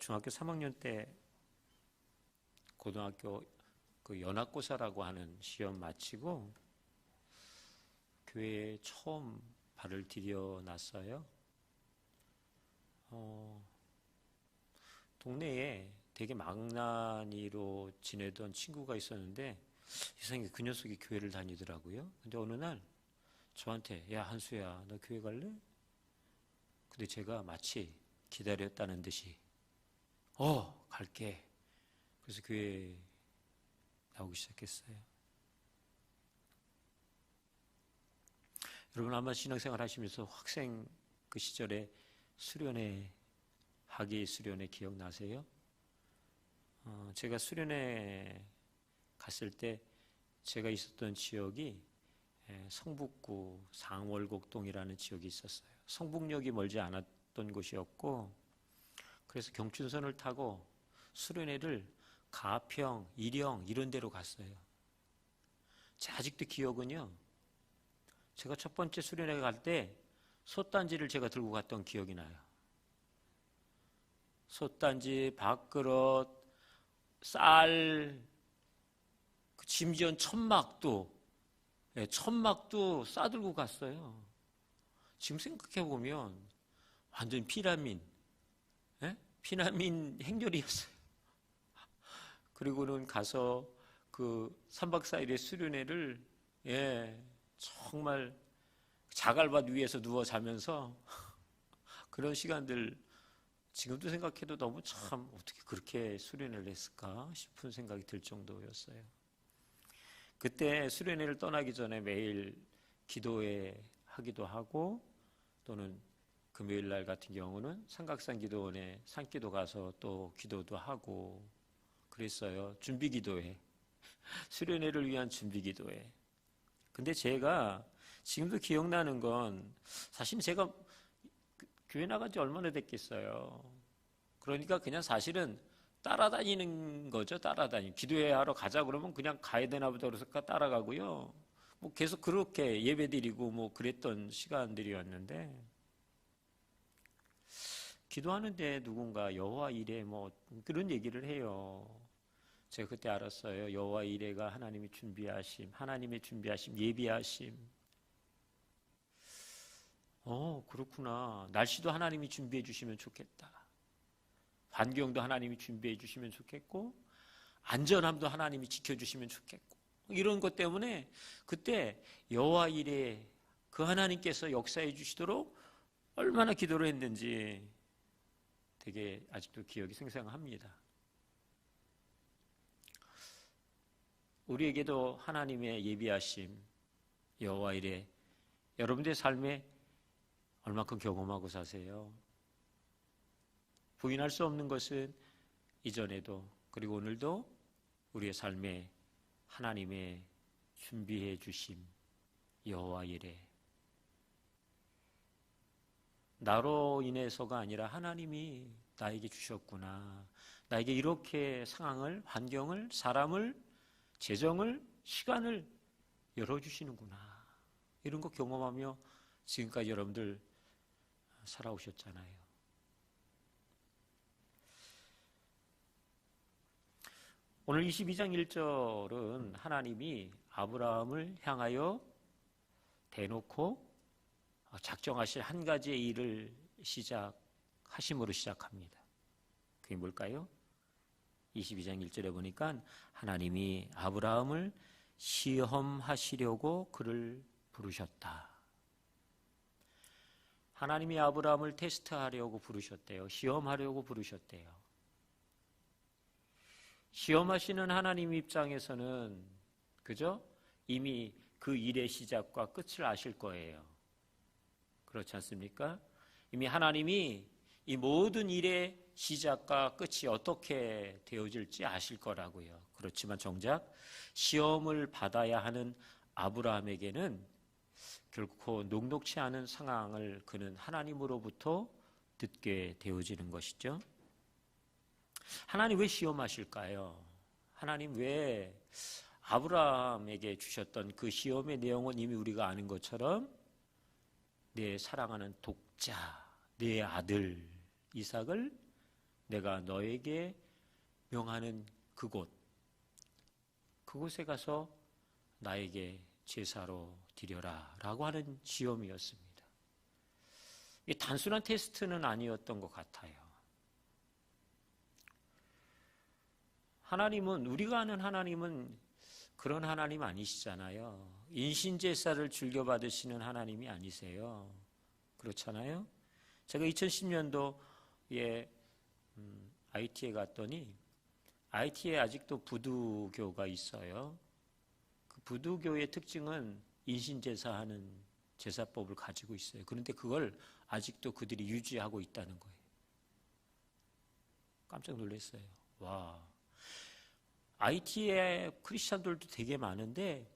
중학교 3학년 때 고등학교 그 연합고사라고 하는 시험 마치고 교회에 처음 발을 디뎌놨어요. 동네에 되게 망나니로 지내던 친구가 있었는데 이상하게 그 녀석이 교회를 다니더라고요. 근데 어느 날 저한테 야 한수야 너 교회 갈래? 근데 제가 마치 기다렸다는 듯이 갈게. 그래서 교회 나오기 시작했어요. 여러분 아마 신앙생활 하시면서 학생 그 시절에 수련회 학위 수련회 기억나세요? 제가 수련회 갔을 때 제가 있었던 지역이 성북구 상월곡동이라는 지역이 있었어요. 성북역이 멀지 않았던 곳이었고 그래서 경춘선을 타고 수련회를 가평, 일영 이런 데로 갔어요. 제가 아직도 기억은요. 제가 첫 번째 수련회 갈 때 솥단지를 제가 들고 갔던 기억이 나요. 솥단지, 밥그릇, 쌀, 심지어 천막도 싸들고 갔어요. 지금 생각해보면 완전 피난민 행렬이었어요. 그리고는 가서 그 3박 4일의 수련회를 정말 자갈밭 위에서 누워 자면서 그런 시간들 지금도 생각해도 너무 참 어떻게 그렇게 수련회를 했을까 싶은 생각이 들 정도였어요. 그때 수련회를 떠나기 전에 매일 기도회 하기도 하고 또는 금요일 날 같은 경우는 삼각산 기도원에 산기도 가서 또 기도도 하고 그랬어요. 준비기도회. 수련회를 위한 준비기도회. 근데 제가 지금도 기억나는 건 사실 제가 교회 나간 지 얼마나 됐겠어요. 그러니까 그냥 사실은 따라다니는 거죠. 기도회 하러 가자 그러면 그냥 가야 되나 보다 그래서 따라가고요. 뭐 계속 그렇게 예배드리고 뭐 그랬던 시간들이었는데 기도하는데 누군가 여호와 이레 뭐 그런 얘기를 해요. 제가 그때 알았어요. 여호와 이레가 하나님이 준비하심, 하나님의 준비하심, 예비하심. 그렇구나. 날씨도 하나님이 준비해 주시면 좋겠다. 환경도 하나님이 준비해 주시면 좋겠고 안전함도 하나님이 지켜주시면 좋겠고 이런 것 때문에 그때 여호와 이레 그 하나님께서 역사해 주시도록 얼마나 기도를 했는지 되게 아직도 기억이 생생합니다. 우리에게도 하나님의 예비하심 여호와 이레 여러분들의 삶에 얼마큼 경험하고 사세요? 부인할 수 없는 것은 이전에도 그리고 오늘도 우리의 삶에 하나님의 준비해 주심 여호와 이레 나로 인해서가 아니라 하나님이 나에게 주셨구나. 나에게 이렇게 상황을, 환경을, 사람을, 재정을, 시간을 열어주시는구나. 이런 거 경험하며 지금까지 여러분들 살아오셨잖아요. 오늘 22장 1절은 하나님이 아브라함을 향하여 대놓고 작정하실 한 가지의 일을 시작하심으로 시작합니다. 그게 뭘까요? 22장 1절에 보니까 하나님이 아브라함을 시험하시려고 그를 부르셨다. 하나님이 아브라함을 테스트하려고 부르셨대요. 시험하려고 부르셨대요. 시험하시는 하나님 입장에서는 그죠? 이미 그 일의 시작과 끝을 아실 거예요. 그렇지 않습니까? 이미 하나님이 이 모든 일의 시작과 끝이 어떻게 되어질지 아실 거라고요. 그렇지만 정작 시험을 받아야 하는 아브라함에게는 결코 녹록치 않은 상황을 그는 하나님으로부터 듣게 되어지는 것이죠. 하나님 왜 시험하실까요? 하나님 왜 아브라함에게 주셨던 그 시험의 내용은 이미 우리가 아는 것처럼 내 사랑하는 독자, 내 아들 이삭을 내가 너에게 명하는 그곳에 가서 나에게 제사로 드려라 라고 하는 시험이었습니다. 이게 단순한 테스트는 아니었던 것 같아요. 하나님은, 우리가 아는 하나님은 그런 하나님 아니시잖아요. 인신제사를 즐겨받으시는 하나님이 아니세요. 그렇잖아요. 제가 2010년도에 IT에 갔더니 IT에 아직도 부두교가 있어요. 그 부두교의 특징은 인신제사하는 제사법을 가지고 있어요. 그런데 그걸 아직도 그들이 유지하고 있다는 거예요. 깜짝 놀랐어요. 와, IT에 크리스찬들도 되게 많은데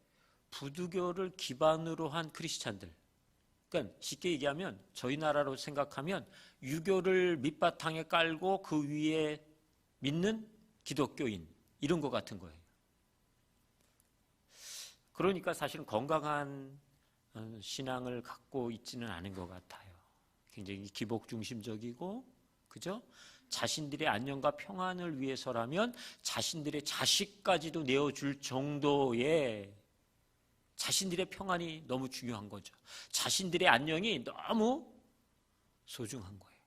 부두교를 기반으로 한 크리스찬들, 그러니까 쉽게 얘기하면 저희 나라로 생각하면 유교를 밑바탕에 깔고 그 위에 믿는 기독교인, 이런 것 같은 거예요. 그러니까 사실은 건강한 신앙을 갖고 있지는 않은 것 같아요. 굉장히 기복 중심적이고, 그죠? 자신들의 안녕과 평안을 위해서라면 자신들의 자식까지도 내어줄 정도의 자신들의 평안이 너무 중요한 거죠. 자신들의 안녕이 너무 소중한 거예요.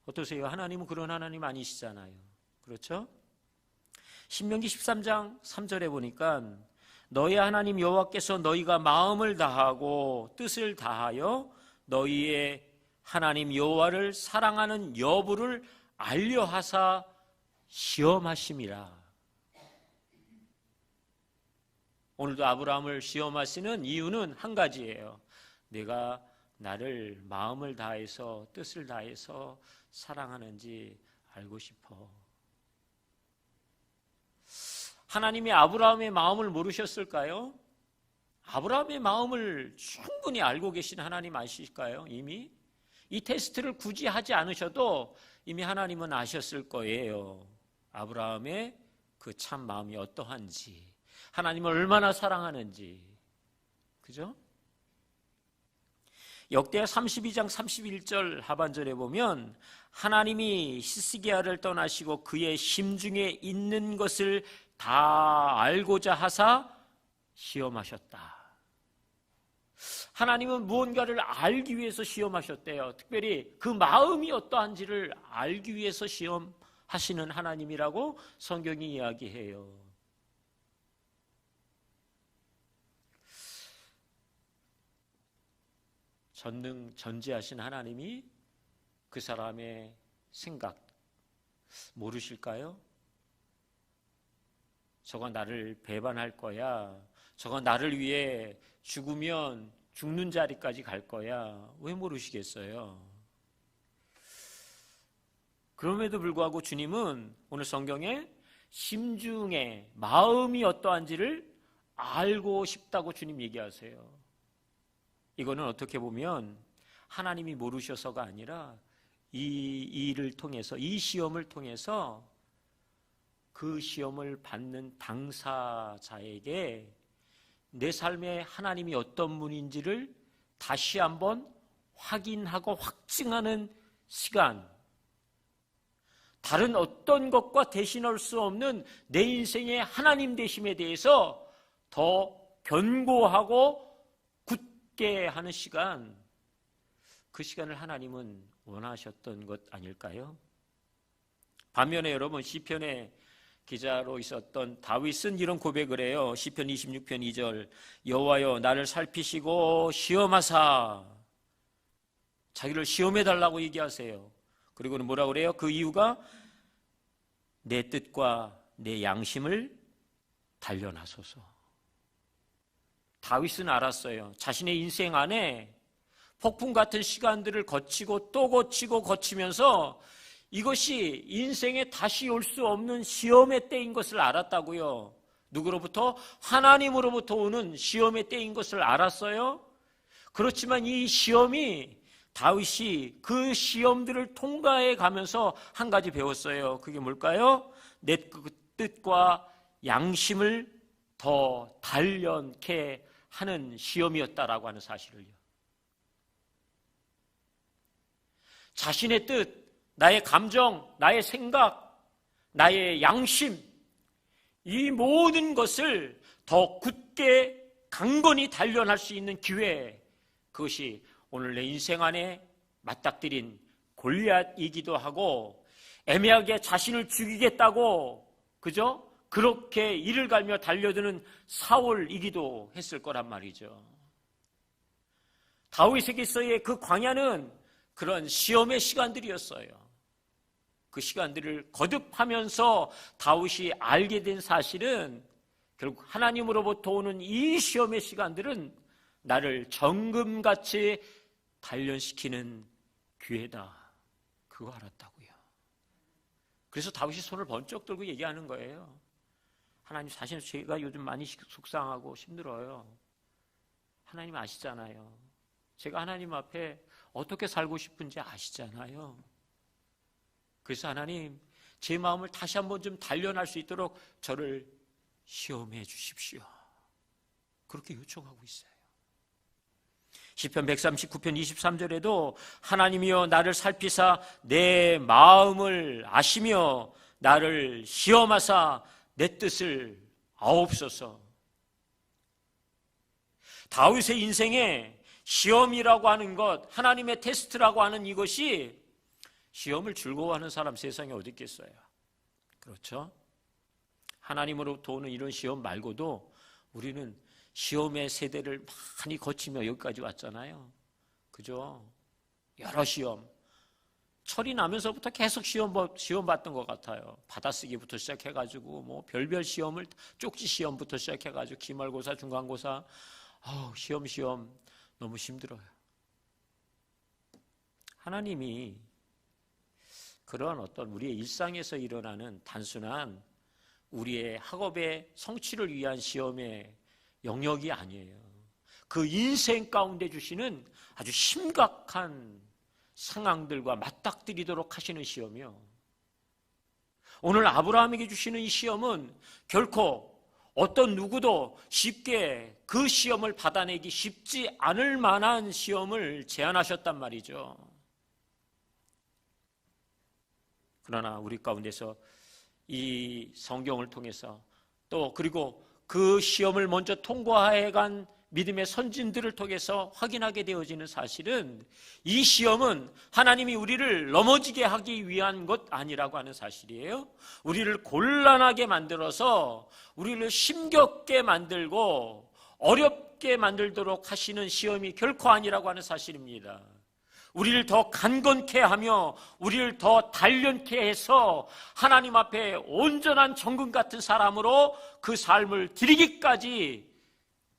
어떠세요? 하나님은 그런 하나님 아니시잖아요. 그렇죠? 신명기 13장 3절에 보니까 너희 하나님 여호와께서 너희가 마음을 다하고 뜻을 다하여 너희의 하나님 여호와를 사랑하는 여부를 알려하사 시험하심이라. 오늘도 아브라함을 시험하시는 이유는 한 가지예요. 내가 나를 마음을 다해서 뜻을 다해서 사랑하는지 알고 싶어. 하나님이 아브라함의 마음을 모르셨을까요? 아브라함의 마음을 충분히 알고 계신 하나님 아실까요? 이미 이 테스트를 굳이 하지 않으셔도 이미 하나님은 아셨을 거예요. 아브라함의 그 참 마음이 어떠한지, 하나님을 얼마나 사랑하는지. 그죠? 역대하 32장 31절 하반절에 보면 하나님이 히스기야를 떠나시고 그의 심중에 있는 것을 다 알고자 하사 시험하셨다. 하나님은 무언가를 알기 위해서 시험하셨대요. 특별히 그 마음이 어떠한지를 알기 위해서 시험하시는 하나님이라고 성경이 이야기해요. 전지하신 하나님이 그 사람의 생각 모르실까요? 저거 나를 배반할 거야. 저거 나를 위해 죽으면 죽는 자리까지 갈 거야. 왜 모르시겠어요? 그럼에도 불구하고 주님은 오늘 성경에 심중에 마음이 어떠한지를 알고 싶다고 주님 얘기하세요. 이거는 어떻게 보면 하나님이 모르셔서가 아니라 이 일을 통해서, 이 시험을 통해서 그 시험을 받는 당사자에게 내 삶에 하나님이 어떤 분인지를 다시 한번 확인하고 확증하는 시간, 다른 어떤 것과 대신할 수 없는 내 인생의 하나님 되심에 대해서 더 견고하고 굳게 하는 시간, 그 시간을 하나님은 원하셨던 것 아닐까요? 반면에 여러분, 시편의 기자로 있었던 다윗은 이런 고백을 해요. 시편 26편 2절, 여호와여 나를 살피시고 시험하사, 자기를 시험해달라고 얘기하세요. 그리고는 뭐라고 그래요? 그 이유가 내 뜻과 내 양심을 단련하소서. 다윗은 알았어요. 자신의 인생 안에 폭풍 같은 시간들을 거치고 또 거치면서 이것이 인생에 다시 올 수 없는 시험의 때인 것을 알았다고요. 누구로부터? 하나님으로부터 오는 시험의 때인 것을 알았어요. 그렇지만 이 시험이, 다윗이 그 시험들을 통과해 가면서 한 가지 배웠어요. 그게 뭘까요? 내 뜻과 양심을 더 단련케 하는 시험이었다라고 하는 사실을요. 자신의 뜻, 나의 감정, 나의 생각, 나의 양심, 이 모든 것을 더 굳게 강건히 단련할 수 있는 기회, 그것이 오늘 내 인생 안에 맞닥뜨린 골리앗이기도 하고, 애매하게 자신을 죽이겠다고, 그죠? 그렇게 이를 갈며 달려드는 사울이기도 했을 거란 말이죠. 다윗에게서의 그 광야는 그런 시험의 시간들이었어요. 그 시간들을 거듭하면서 다윗이 알게 된 사실은 결국 하나님으로부터 오는 이 시험의 시간들은 나를 정금같이 단련시키는 기회다. 그거 알았다고요. 그래서 다윗이 손을 번쩍 들고 얘기하는 거예요. 하나님, 사실 제가 요즘 많이 속상하고 힘들어요. 하나님 아시잖아요. 제가 하나님 앞에 어떻게 살고 싶은지 아시잖아요. 그래서 하나님, 제 마음을 다시 한번 좀 단련할 수 있도록 저를 시험해 주십시오. 그렇게 요청하고 있어요. 시편 139편 23절에도 하나님이여 나를 살피사 내 마음을 아시며 나를 시험하사 내 뜻을 아옵소서. 다윗의 인생에 시험이라고 하는 것, 하나님의 테스트라고 하는 이것이, 시험을 즐거워하는 사람 세상에 어디 있겠어요? 그렇죠? 하나님으로부터 오는 이런 시험 말고도 우리는 시험의 세대를 많이 거치며 여기까지 왔잖아요. 그죠? 여러 시험. 철이 나면서부터 계속 시험 받던 것 같아요. 받아쓰기부터 시작해가지고 뭐 별별 시험을, 쪽지 시험부터 시작해가지고 기말고사, 중간고사, 시험 너무 힘들어요. 하나님이 그런 어떤 우리의 일상에서 일어나는 단순한 우리의 학업의 성취를 위한 시험의 영역이 아니에요. 그 인생 가운데 주시는 아주 심각한 상황들과 맞닥뜨리도록 하시는 시험이요. 오늘 아브라함에게 주시는 이 시험은 결코 어떤 누구도 쉽게 그 시험을 받아내기 쉽지 않을 만한 시험을 제안하셨단 말이죠. 그러나 우리 가운데서 이 성경을 통해서 또 그리고 그 시험을 먼저 통과해간 믿음의 선진들을 통해서 확인하게 되어지는 사실은, 이 시험은 하나님이 우리를 넘어지게 하기 위한 것 아니라고 하는 사실이에요. 우리를 곤란하게 만들어서 우리를 힘겹게 만들고 어렵게 만들도록 하시는 시험이 결코 아니라고 하는 사실입니다. 우리를 더 간건케 하며 우리를 더 단련케 해서 하나님 앞에 온전한 정금 같은 사람으로 그 삶을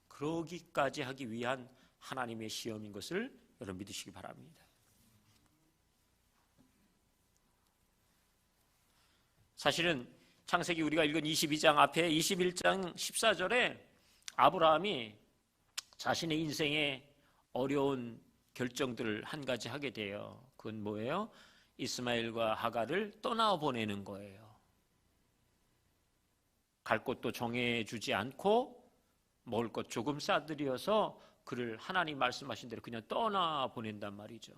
그러기까지 하기 위한 하나님의 시험인 것을 여러분 믿으시기 바랍니다. 사실은 창세기 우리가 읽은 22장 앞에 21장 14절에 아브라함이 자신의 인생에 어려운 결정들을 한 가지 하게 돼요. 그건 뭐예요? 이스마엘과 하갈을 떠나보내는 거예요. 갈 곳도 정해주지 않고 먹을 것 조금 싸들여서 그를 하나님 말씀하신 대로 그냥 떠나보낸단 말이죠.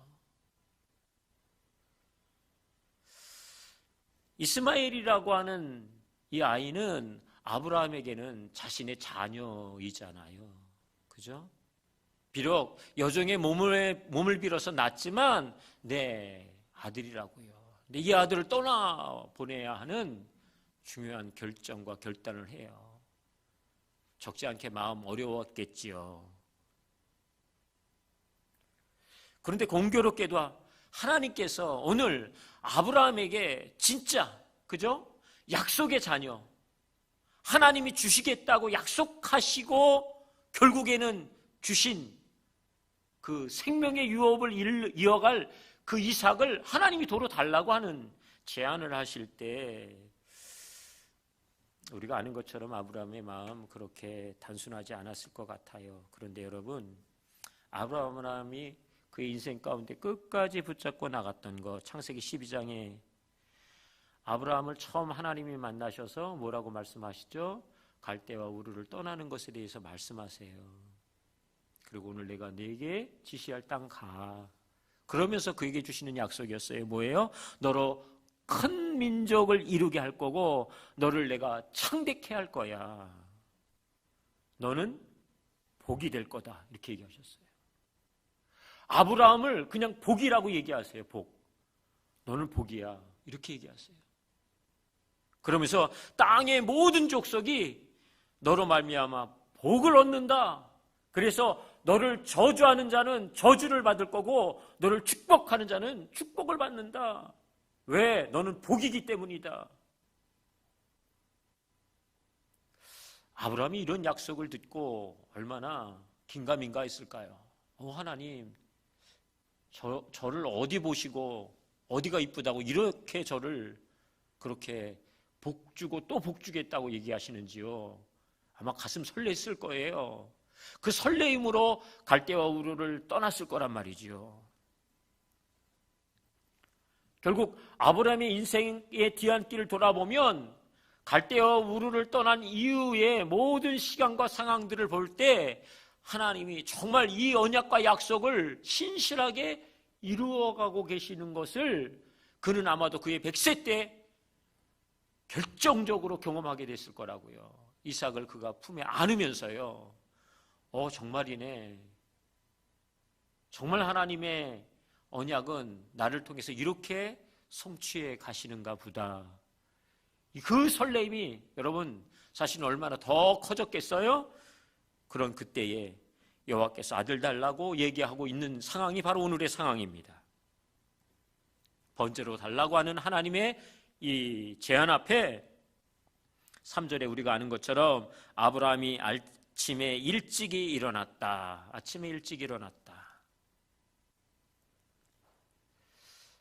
이스마엘이라고 하는 이 아이는 아브라함에게는 자신의 자녀이잖아요. 그죠? 비록 여종의 몸을 빌어서 낳았지만 내 아들이라고요. 근데 이 아들을 떠나보내야 하는 중요한 결정과 결단을 해요. 적지 않게 마음 어려웠겠지요. 그런데 공교롭게도 하나님께서 오늘 아브라함에게 진짜, 그죠? 약속의 자녀, 하나님이 주시겠다고 약속하시고 결국에는 주신 그 생명의 유업을 이어갈 그 이삭을 하나님이 도로 달라고 하는 제안을 하실 때, 우리가 아는 것처럼 아브라함의 마음 그렇게 단순하지 않았을 것 같아요. 그런데 여러분, 아브라함이 그의 인생 가운데 끝까지 붙잡고 나갔던 것, 창세기 12장에 아브라함을 처음 하나님이 만나셔서 뭐라고 말씀하시죠? 갈대와 우르를 떠나는 것에 대해서 말씀하세요. 그리고 오늘 내가 네게 지시할 땅 가. 그러면서 그에게 주시는 약속이었어요. 뭐예요? 너로 큰 민족을 이루게 할 거고 너를 내가 창대케 할 거야. 너는 복이 될 거다. 이렇게 얘기하셨어요. 아브라함을 그냥 복이라고 얘기하세요. 복. 너는 복이야. 이렇게 얘기하세요. 그러면서 땅의 모든 족속이 너로 말미암아 복을 얻는다. 그래서 너를 저주하는 자는 저주를 받을 거고 너를 축복하는 자는 축복을 받는다. 왜? 너는 복이기 때문이다. 아브라함이 이런 약속을 듣고 얼마나 긴가민가 했을까요? 하나님, 저를 어디 보시고 어디가 이쁘다고 이렇게 저를 그렇게 복 주고 또 복 주겠다고 얘기하시는지요. 아마 가슴 설렜을 거예요. 그 설레임으로 갈대와 우르를 떠났을 거란 말이지요. 결국 아브라함의 인생의 뒤안길을 돌아보면 갈대와 우르를 떠난 이후의 모든 시간과 상황들을 볼 때 하나님이 정말 이 언약과 약속을 신실하게 이루어가고 계시는 것을 그는 아마도 그의 100세 때 결정적으로 경험하게 됐을 거라고요. 이삭을 그가 품에 안으면서요. 정말이네. 정말 하나님의 언약은 나를 통해서 이렇게 성취해 가시는가 보다. 그 설레임이 여러분 사실은 얼마나 더 커졌겠어요? 그런 그때에 여호와께서 아들 달라고 얘기하고 있는 상황이 바로 오늘의 상황입니다. 번제로 달라고 하는 하나님의 이 제안 앞에 3절에 우리가 아는 것처럼 아브라함이 아침에 일찍이 일어났다. 아침에 일찍 일어났다.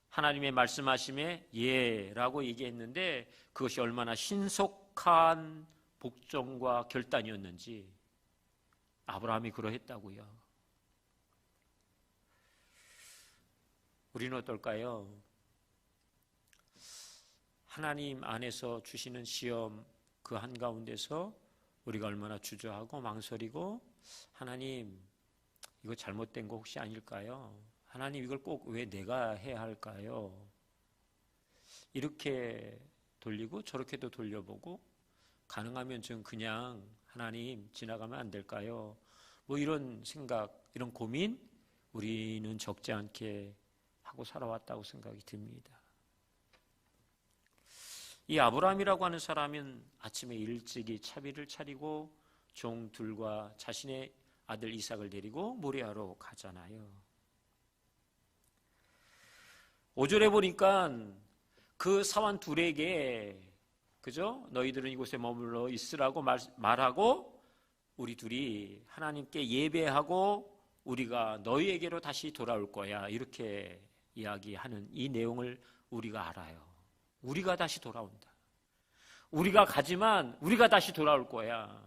하나님의 말씀하심에 예라고 얘기했는데 그것이 얼마나 신속한 복종과 결단이었는지 아브라함이 그러했다고요. 우리는 어떨까요? 하나님 안에서 주시는 시험 그 한가운데서 우리가 얼마나 주저하고 망설이고 하나님 이거 잘못된 거 혹시 아닐까요? 하나님 이걸 꼭 왜 내가 해야 할까요? 이렇게 돌리고 저렇게도 돌려보고 가능하면 좀 그냥 하나님 지나가면 안 될까요? 뭐 이런 생각, 이런 고민 우리는 적지 않게 하고 살아왔다고 생각이 듭니다. 이 아브라함이라고 하는 사람은 아침에 일찍이 차비를 차리고 종들과 자신의 아들 이삭을 데리고 모리아로 가잖아요. 5절에 보니까 그 사환 둘에게 그죠? 너희들은 이곳에 머물러 있으라고 말하고 우리 둘이 하나님께 예배하고 우리가 너희에게로 다시 돌아올 거야. 이렇게 이야기하는 이 내용을 우리가 알아요. 우리가 다시 돌아온다. 우리가 가지만 우리가 다시 돌아올 거야.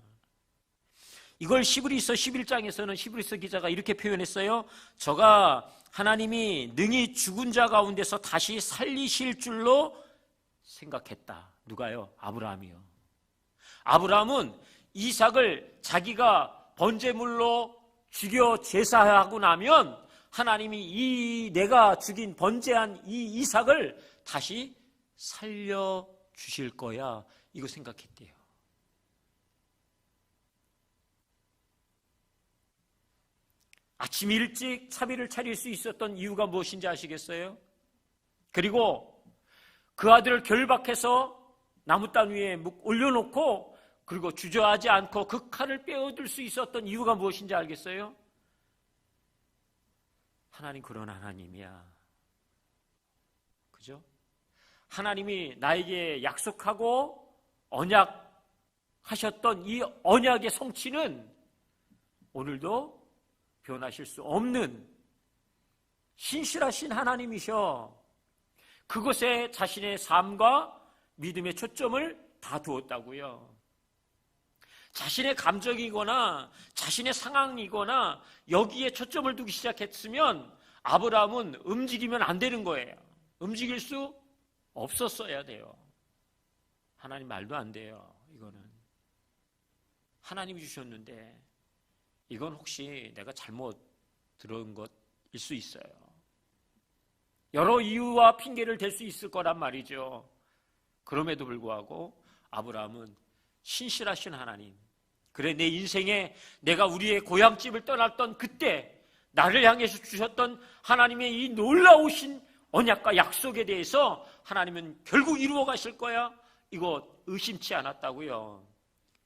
이걸 히브리서 11장에서는 히브리서 기자가 이렇게 표현했어요. 저가 하나님이 능히 죽은 자 가운데서 다시 살리실 줄로 생각했다. 누가요? 아브라함이요. 아브라함은 이삭을 자기가 번제물로 죽여 제사하고 나면 하나님이 이 내가 죽인 번제한 이 이삭을 다시 살려 주실 거야. 이거 생각했대요. 아침 일찍 차비를 차릴 수 있었던 이유가 무엇인지 아시겠어요? 그리고 그 아들을 결박해서 나무단 위에 올려놓고 그리고 주저하지 않고 그 칼을 빼어들 수 있었던 이유가 무엇인지 알겠어요? 하나님 그런 하나님이야. 그죠? 하나님이 나에게 약속하고 언약하셨던 이 언약의 성취는 오늘도 변하실 수 없는 신실하신 하나님이셔. 그것에 자신의 삶과 믿음의 초점을 다 두었다고요. 자신의 감정이거나 자신의 상황이거나 여기에 초점을 두기 시작했으면 아브라함은 움직이면 안 되는 거예요. 움직일 수 없었어야 돼요. 하나님 말도 안 돼요. 이거는 하나님이 주셨는데 이건 혹시 내가 잘못 들은 것일 수 있어요. 여러 이유와 핑계를 댈 수 있을 거란 말이죠. 그럼에도 불구하고 아브라함은 신실하신 하나님, 그래 내 인생에 내가 우리의 고향집을 떠났던 그때 나를 향해서 주셨던 하나님의 이 놀라우신 언약과 약속에 대해서 하나님은 결국 이루어 가실 거야, 이거 의심치 않았다고요.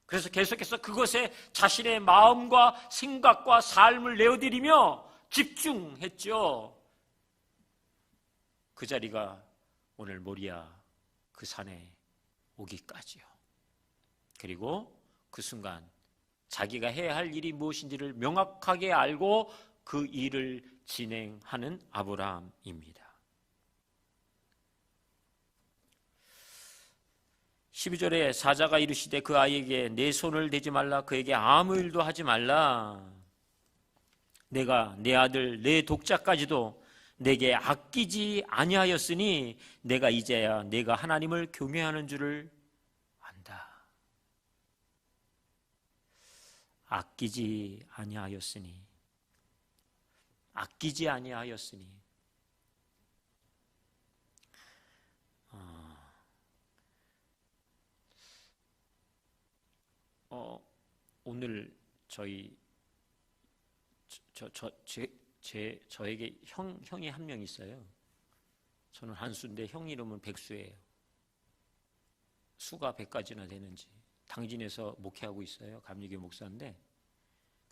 그래서 계속해서 그것에 자신의 마음과 생각과 삶을 내어드리며 집중했죠. 그 자리가 오늘 모리아 그 산에 오기까지요. 그리고 그 순간 자기가 해야 할 일이 무엇인지를 명확하게 알고 그 일을 진행하는 아브라함입니다. 12절에 사자가 이르시되 그 아이에게 내 손을 대지 말라, 그에게 아무 일도 하지 말라. 내가 내 아들 내 독자까지도 내게 아끼지 아니하였으니 내가 이제야 내가 하나님을 경외하는 줄을 안다. 아끼지 아니하였으니, 아끼지 아니하였으니. 오늘 저에게 형이 한 명 있어요. 저는 한수인데 형 이름은 백수예요. 수가 100가지나 되는지 당진에서 목회하고 있어요. 감리교 목사인데,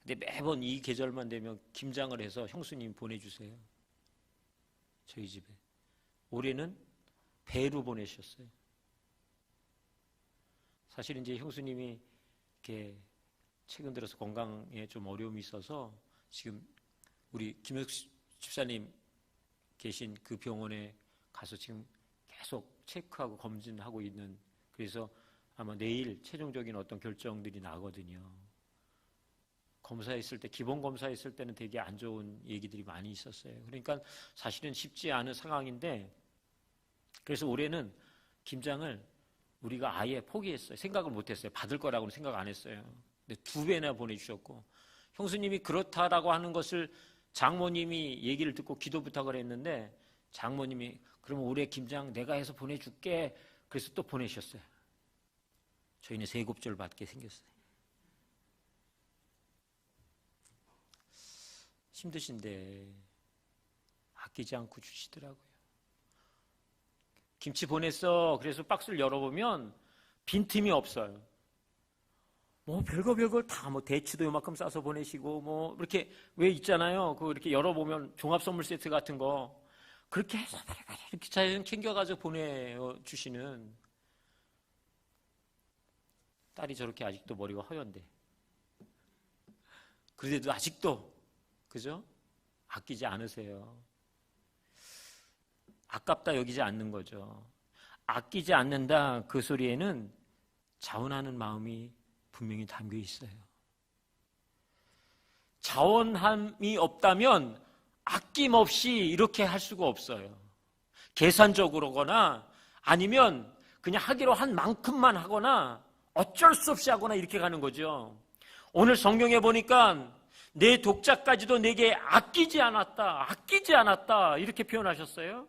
근데 매번 이 계절만 되면 김장을 해서 형수님 보내주세요, 저희 집에. 올해는 배로 보내셨어요. 사실 이제 형수님이 이렇게 최근 들어서 건강에 좀 어려움이 있어서 지금 우리 김혁수 집사님 계신 그 병원에 가서 지금 계속 체크하고 검진하고 있는, 그래서 아마 내일 최종적인 어떤 결정들이 나거든요. 검사했을 때, 기본 검사했을 때는 되게 안 좋은 얘기들이 많이 있었어요. 그러니까 사실은 쉽지 않은 상황인데, 그래서 올해는 김장을 우리가 아예 포기했어요. 생각을 못했어요. 받을 거라고는 생각 안 했어요. 근데 2배나 보내주셨고, 형수님이 그렇다라고 하는 것을 장모님이 얘기를 듣고 기도 부탁을 했는데, 장모님이 그러면 올해 김장 내가 해서 보내줄게, 그래서 또 보내셨어요. 저희는 세곱절 받게 생겼어요. 힘드신데 아끼지 않고 주시더라고요. 김치 보냈어. 그래서 박스를 열어보면 빈틈이 없어요. 뭐 별거 다, 뭐 대추도 요만큼 싸서 보내시고, 뭐 이렇게 왜 있잖아요. 그 이렇게 열어보면 종합 선물 세트 같은 거 그렇게 해서 이렇게 잘 챙겨가지고 보내주시는 딸이 저렇게 아직도 머리가 허연데, 그래도 아직도, 그죠? 아끼지 않으세요. 아깝다 여기지 않는 거죠. 아끼지 않는다, 그 소리에는 자원하는 마음이 분명히 담겨 있어요. 자원함이 없다면 아낌없이 이렇게 할 수가 없어요. 계산적으로거나 아니면 그냥 하기로 한 만큼만 하거나 어쩔 수 없이 하거나 이렇게 가는 거죠. 오늘 성경에 보니까 내 독자까지도 내게 아끼지 않았다 이렇게 표현하셨어요.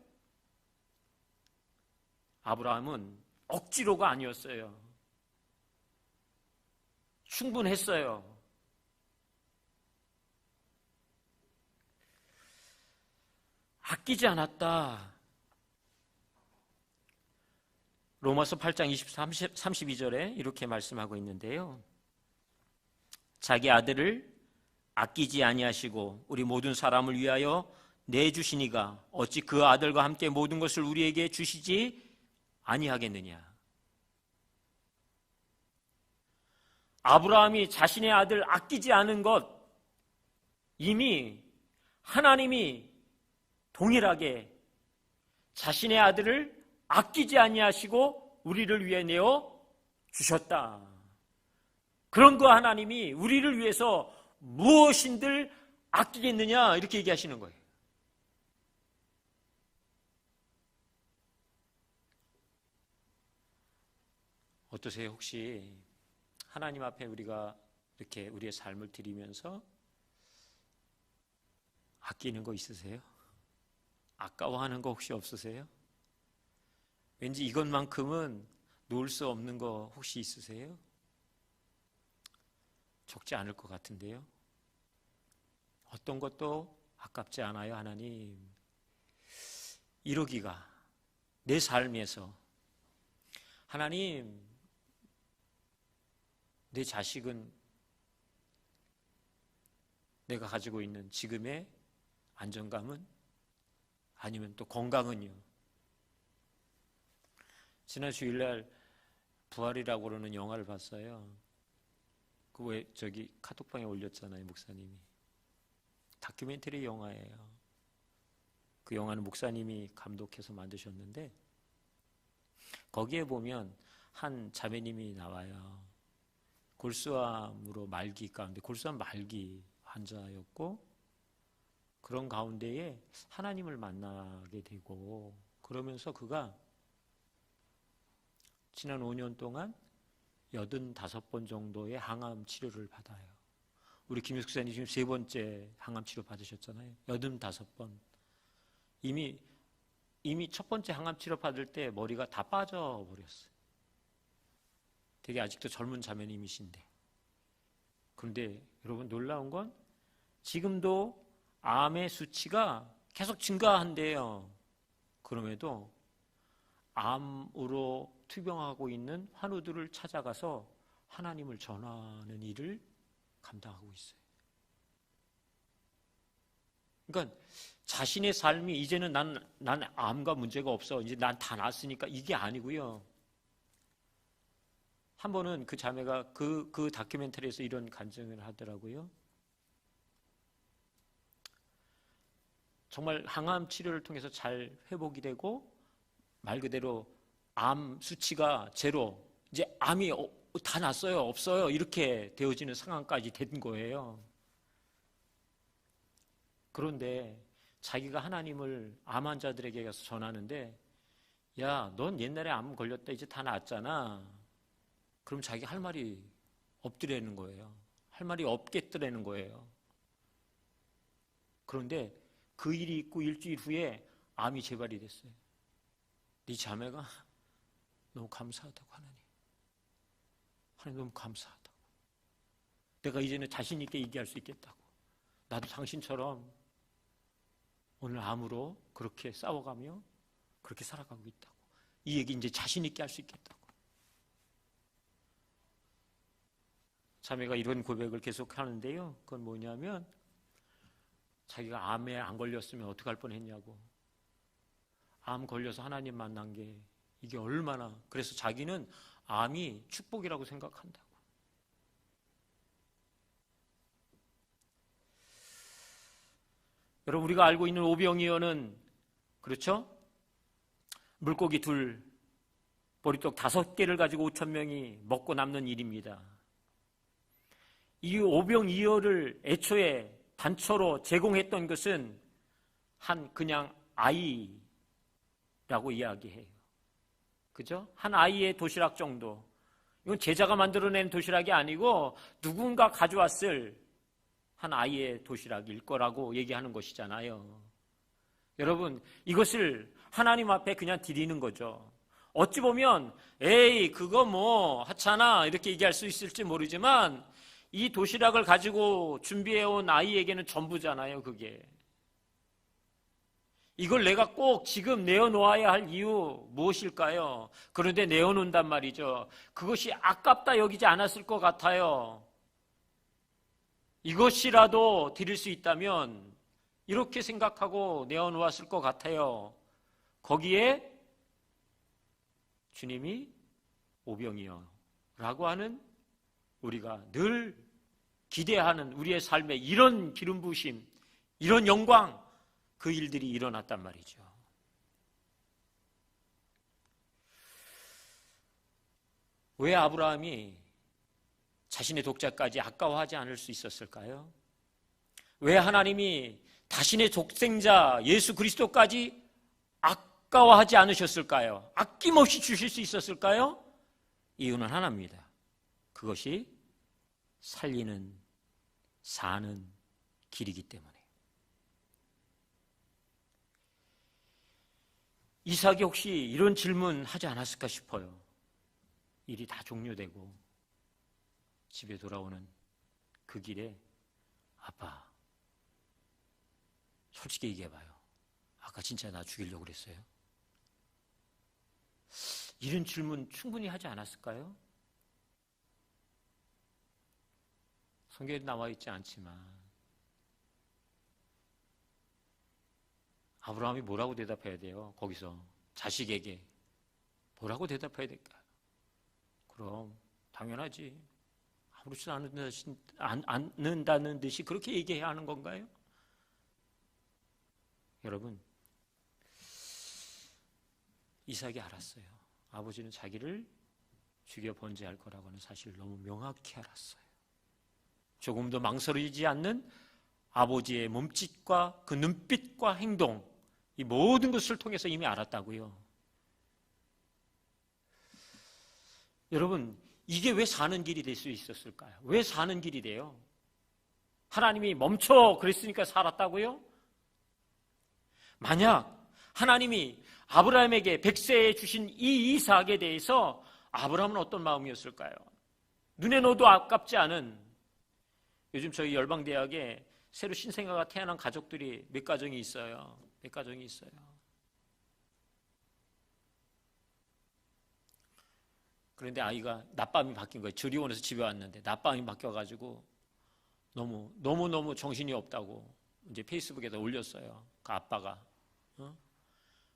아브라함은 억지로가 아니었어요. 충분했어요. 아끼지 않았다. 로마서 8장 32절에 이렇게 말씀하고 있는데요. 자기 아들을 아끼지 아니하시고 우리 모든 사람을 위하여 내주시니가 어찌 그 아들과 함께 모든 것을 우리에게 주시지 아니하겠느냐. 아브라함이 자신의 아들 아끼지 않은 것, 이미 하나님이 동일하게 자신의 아들을 아끼지 아니하시고 우리를 위해 내어 주셨다. 그런 그 하나님이 우리를 위해서 무엇인들 아끼겠느냐 이렇게 얘기하시는 거예요. 어떠세요? 혹시 하나님 앞에 우리가 이렇게 우리의 삶을 드리면서 아끼는 거 있으세요? 아까워하는 거 혹시 없으세요? 왠지 이것만큼은 놓을 수 없는 거 혹시 있으세요? 적지 않을 것 같은데요. 어떤 것도 아깝지 않아요, 하나님. 이러기가 내 삶에서 하나님, 내 자식은 내가 가지고 있는 지금의 안정감은 아니면 또 건강은요. 지난 주일날 부활이라고 그러는 영화를 봤어요. 그 왜 저기 카톡방에 올렸잖아요, 목사님이. 다큐멘터리 영화예요. 그 영화는 목사님이 감독해서 만드셨는데 거기에 보면 한 자매님이 나와요. 골수암으로 말기 가운데, 골수암 말기 환자였고 그런 가운데에 하나님을 만나게 되고, 그러면서 그가 지난 5년 동안 85번 정도의 항암 치료를 받아요. 우리 김효숙 사님 지금 3번째 항암 치료 받으셨잖아요. 85번. 이미 첫 번째 항암 치료 받을 때 머리가 다 빠져버렸어요. 되게 아직도 젊은 자매님이신데. 그런데 여러분 놀라운 건 지금도 암의 수치가 계속 증가한대요. 그럼에도 암으로 투병하고 있는 환우들을 찾아가서 하나님을 전하는 일을 감당하고 있어요. 그러니까 자신의 삶이 이제는 난 암과 문제가 없어, 이제 난 다 낫으니까, 이게 아니고요. 한 번은 그 자매가 그 다큐멘터리에서 이런 간증을 하더라고요. 정말 항암 치료를 통해서 잘 회복이 되고 말 그대로 암 수치가 제로, 이제 암이 다 났어요, 없어요, 이렇게 되어지는 상황까지 된 거예요. 그런데 자기가 하나님을 암 환자들에게 가서 전하는데, 야, 넌 옛날에 암 걸렸다, 이제 다 낫잖아. 그럼 자기가 할 말이 없더라는 거예요. 할 말이 없겠더라는 거예요. 그런데 그 일이 있고 일주일 후에 암이 재발이 됐어요. 네 자매가 너무 감사하다고, 하나님 너무 감사하다고. 내가 이제는 자신 있게 얘기할 수 있겠다고. 나도 당신처럼 오늘 암으로 그렇게 싸워가며 그렇게 살아가고 있다고. 이 얘기 이제 자신 있게 할 수 있겠다고. 자매가 이런 고백을 계속 하는데요. 그건 뭐냐면 자기가 암에 안 걸렸으면 어떡할 뻔했냐고. 암 걸려서 하나님 만난 게 이게 얼마나, 그래서 자기는 암이 축복이라고 생각한다고. 여러분, 우리가 알고 있는 오병이어는, 그렇죠? 물고기 2, 보리떡 5개를 가지고 5,000명이 먹고 남는 일입니다. 이 오병이어를 애초에 단초로 제공했던 것은 한 그냥 아이라고 이야기해요. 그죠? 한 아이의 도시락 정도. 이건 제자가 만들어낸 도시락이 아니고 누군가 가져왔을 한 아이의 도시락일 거라고 얘기하는 것이잖아요. 여러분, 이것을 하나님 앞에 그냥 드리는 거죠. 어찌 보면 에이 그거 뭐 하찮아 이렇게 얘기할 수 있을지 모르지만 이 도시락을 가지고 준비해온 아이에게는 전부잖아요. 그게. 이걸 내가 꼭 지금 내어놓아야 할 이유 무엇일까요? 그런데 내어놓는단 말이죠. 그것이 아깝다 여기지 않았을 것 같아요. 이것이라도 드릴 수 있다면 이렇게 생각하고 내어놓았을 것 같아요. 거기에 주님이 오병이어 라고 하는, 우리가 늘 기대하는 우리의 삶에 이런 기름 부으심, 이런 영광, 그 일들이 일어났단 말이죠. 왜 아브라함이 자신의 독자까지 아까워하지 않을 수 있었을까요? 왜 하나님이 자신의 독생자 예수 그리스도까지 아까워하지 않으셨을까요? 아낌없이 주실 수 있었을까요? 이유는 하나입니다. 그것이 살리는, 사는 길이기 때문에. 이삭이 혹시 이런 질문 하지 않았을까 싶어요. 일이 다 종료되고 집에 돌아오는 그 길에 아빠, 솔직히 얘기해봐요. 아까 진짜 나 죽이려고 그랬어요? 이런 질문 충분히 하지 않았을까요? 성경에 나와 있지 않지만 아브라함이 뭐라고 대답해야 돼요? 거기서 자식에게 뭐라고 대답해야 될까요? 그럼 당연하지. 아무렇지도 않는다는 듯이 그렇게 얘기해야 하는 건가요? 여러분, 이삭이 알았어요. 아버지는 자기를 죽여 번제할 거라고 하는 사실을 너무 명확히 알았어요. 조금도 망설이지 않는 아버지의 몸짓과 그 눈빛과 행동, 이 모든 것을 통해서 이미 알았다고요. 여러분, 이게 왜 사는 길이 될 수 있었을까요? 왜 사는 길이 돼요? 하나님이 멈춰 그랬으니까 살았다고요? 만약 하나님이 아브라함에게 백세에 주신 이 이삭에 대해서 아브라함은 어떤 마음이었을까요? 눈에 넣어도 아깝지 않은, 요즘 저희 열방대학에 새로 신생아가 태어난 가족들이 몇 가정이 있어요. 몇 가정이 있어요. 그런데 아이가 낮밤이 바뀐 거예요. 조리원에서 집에 왔는데 낮밤이 바뀌어가지고 너무 정신이 없다고 이제 페이스북에다 올렸어요. 그 아빠가.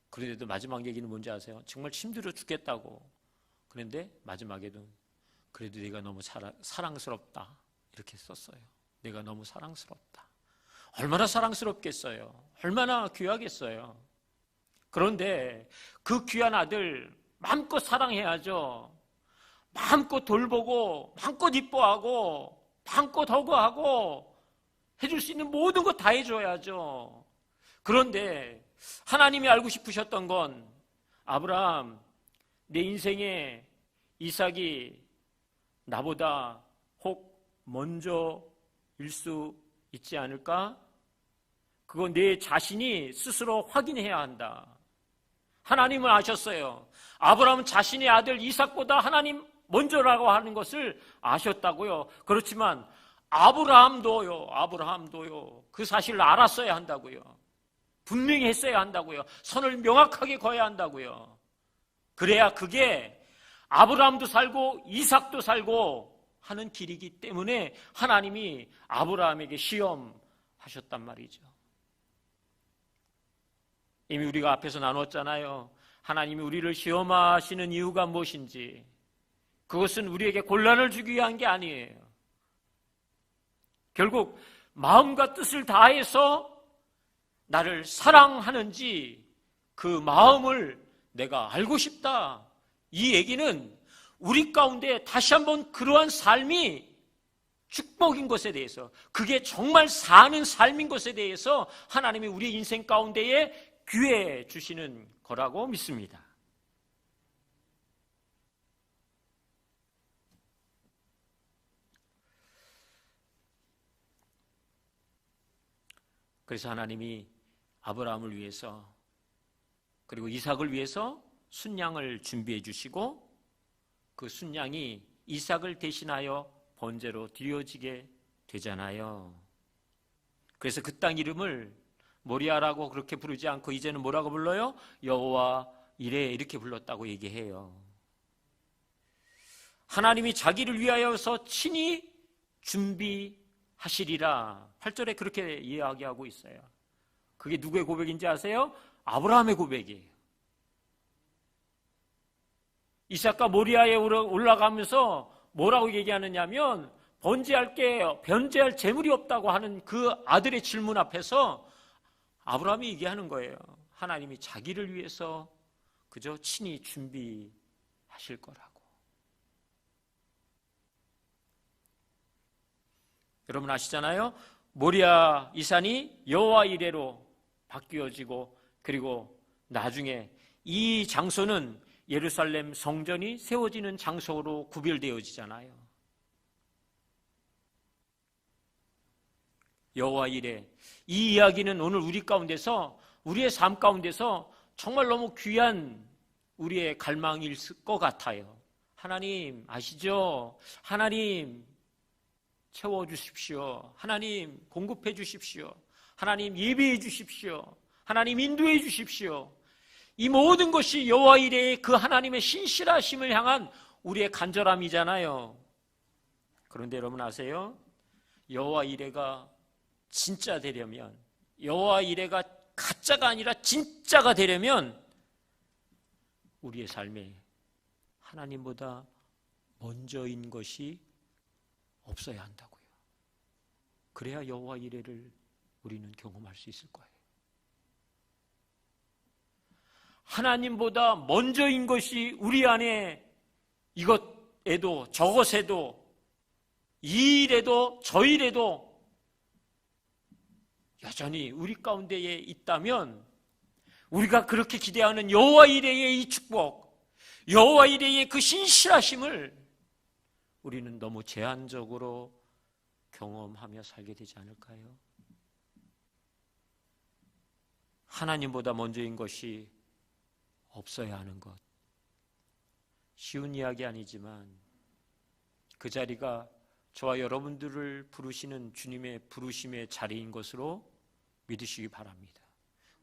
그런데도 마지막 얘기는 뭔지 아세요? 정말 힘들어 죽겠다고. 그런데 마지막에도 그래도 네가 너무 사랑스럽다 이렇게 썼어요. 내가 너무 사랑스럽다. 얼마나 사랑스럽겠어요. 얼마나 귀하겠어요. 그런데 그 귀한 아들 마음껏 사랑해야죠. 마음껏 돌보고 마음껏 이뻐하고 마음껏 허그하고 해줄 수 있는 모든 것 다 해줘야죠. 그런데 하나님이 알고 싶으셨던 건 아브라함, 내 인생에 이삭이 나보다 혹 먼저일 수 있지 않을까? 그거 내 자신이 스스로 확인해야 한다. 하나님은 아셨어요. 아브라함은 자신의 아들 이삭보다 하나님 먼저라고 하는 것을 아셨다고요. 그렇지만 아브라함도요 그 사실을 알았어야 한다고요. 분명히 했어야 한다고요. 선을 명확하게 그어야 한다고요. 그래야 그게 아브라함도 살고 이삭도 살고 하는 길이기 때문에 하나님이 아브라함에게 시험하셨단 말이죠. 이미 우리가 앞에서 나눴잖아요. 하나님이 우리를 시험하시는 이유가 무엇인지. 그것은 우리에게 곤란을 주기 위한 게 아니에요. 결국 마음과 뜻을 다해서 나를 사랑하는지 그 마음을 내가 알고 싶다. 이 얘기는 우리 가운데 다시 한번 그러한 삶이 축복인 것에 대해서, 그게 정말 사는 삶인 것에 대해서 하나님이 우리 인생 가운데에 기회 주시는 거라고 믿습니다. 그래서 하나님이 아브라함을 위해서 그리고 이삭을 위해서 순양을 준비해 주시고 그 순양이 이삭을 대신하여 번제로 드려지게 되잖아요. 그래서 그 땅 이름을 모리아라고 그렇게 부르지 않고 이제는 뭐라고 불러요? 여호와 이레 이렇게 불렀다고 얘기해요. 하나님이 자기를 위하여서 친히 준비하시리라 8절에 그렇게 이야기하고 있어요. 그게 누구의 고백인지 아세요? 아브라함의 고백이에요. 이삭과 모리아에 올라가면서 뭐라고 얘기하느냐면 변제할 재물이 없다고 하는 그 아들의 질문 앞에서 아브라함이 얘기하는 거예요. 하나님이 자기를 위해서 그저 친히 준비하실 거라고. 여러분 아시잖아요. 모리아 이 산이 여호와 이레로 바뀌어지고 그리고 나중에 이 장소는 예루살렘 성전이 세워지는 장소로 구별되어지잖아요. 여호와 이레, 이 이야기는 오늘 우리 가운데서 우리의 삶 가운데서 정말 너무 귀한 우리의 갈망일 것 같아요. 하나님 아시죠? 하나님 채워주십시오. 하나님 공급해 주십시오. 하나님 예배해 주십시오. 하나님 인도해 주십시오. 이 모든 것이 여호와 이레의 그 하나님의 신실하심을 향한 우리의 간절함이잖아요. 그런데 여러분 아세요? 여호와 이레가 진짜 되려면, 여호와 이레가 가짜가 아니라 진짜가 되려면 우리의 삶에 하나님보다 먼저인 것이 없어야 한다고요. 그래야 여호와 이레를 우리는 경험할 수 있을 거예요. 하나님보다 먼저인 것이 우리 안에 이것에도 저것에도 이 일에도 저 일에도 여전히 우리 가운데에 있다면 우리가 그렇게 기대하는 여호와 이레의 이 축복, 여호와 이레의 그 신실하심을 우리는 너무 제한적으로 경험하며 살게 되지 않을까요? 하나님보다 먼저인 것이 없어야 하는 것, 쉬운 이야기 아니지만 그 자리가 저와 여러분들을 부르시는 주님의 부르심의 자리인 것으로 믿으시기 바랍니다.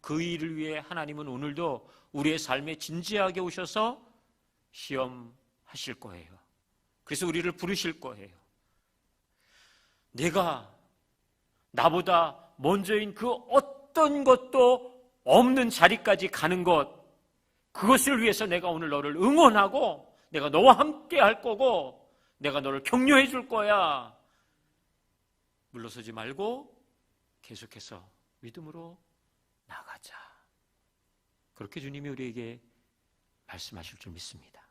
그 일을 위해 하나님은 오늘도 우리의 삶에 진지하게 오셔서 시험하실 거예요. 그래서 우리를 부르실 거예요. 내가 나보다 먼저인 그 어떤 것도 없는 자리까지 가는 것, 그것을 위해서 내가 오늘 너를 응원하고 내가 너와 함께 할 거고 내가 너를 격려해 줄 거야. 물러서지 말고 계속해서 믿음으로 나가자. 그렇게 주님이 우리에게 말씀하실 줄 믿습니다.